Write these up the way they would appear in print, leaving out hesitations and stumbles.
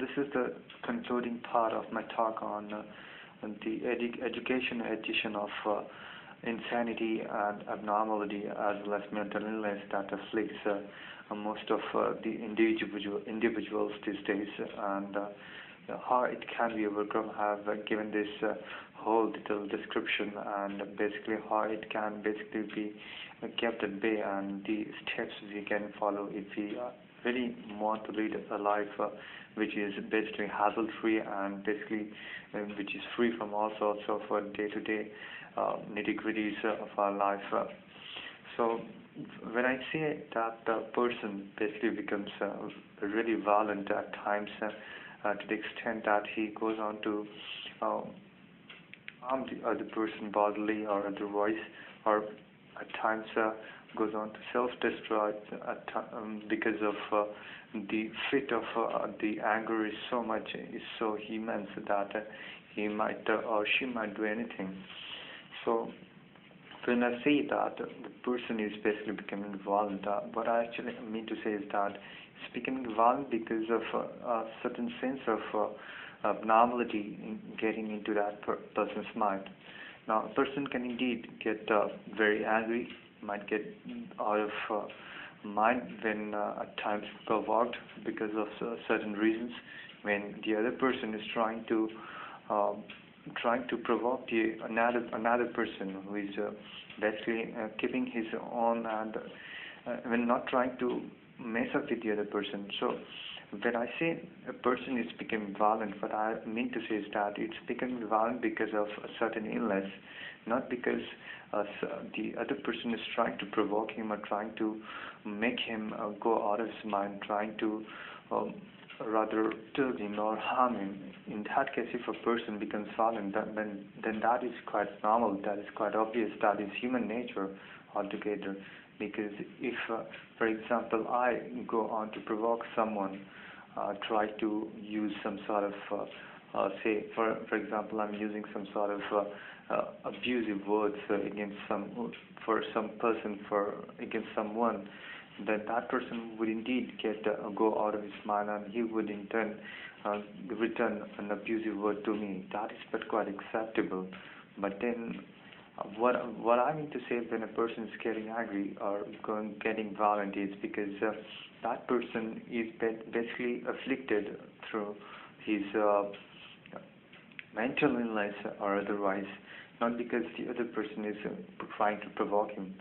this is the concluding part of my talk on the education edition of insanity and abnormality as well as mental illness that afflicts most of the individuals these days, and how it can be overcome. I have given this whole detailed description and basically how it can basically be kept at bay and the steps we can follow if we really want to lead a life which is basically hassle-free and basically which is free from all sorts of day-to-day nitty-gritties of our life. So when I say that the person basically becomes really violent at times, to the extent that he goes on to harm the other person bodily or otherwise, or at times goes on to self-destruct because of the fit of the anger is so much, is so immense that he might or she might do anything. So when I say that the person is basically becoming violent, what I actually mean to say is that it's becoming violent because of a certain sense of abnormality in getting into that person's mind. Now, a person can indeed get very angry, might get out of mind when at times provoked because of certain reasons, when the other person is trying to provoke another person who is basically keeping his own and when not trying to mess up with the other person. So when I say a person is becoming violent, what I mean to say is that it's becoming violent because of a certain illness, not because the other person is trying to provoke him or trying to make him go out of his mind, trying to rather kill him or harm him. In that case, if a person becomes violent, then that is quite normal, that is quite obvious, that is human nature altogether. Because if, for example, I go on to provoke someone, try to use some sort of, say, for example, I'm using some sort of abusive words against against someone, then that person would indeed go out of his mind, and he would in turn return an abusive word to me. That is but quite acceptable. But then what I mean to say, when a person is getting angry or getting violent, is because that person is basically afflicted through his mental illness or otherwise, not because the other person is trying to provoke him.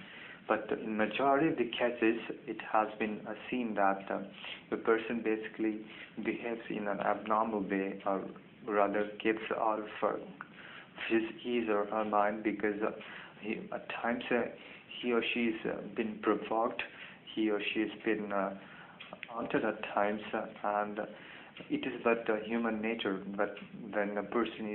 But in majority of the cases, it has been seen that the person basically behaves in an abnormal way, or rather gets out of his or her mind because at times he or she has been provoked, he or she has been haunted at times, and it is but human nature. But when a person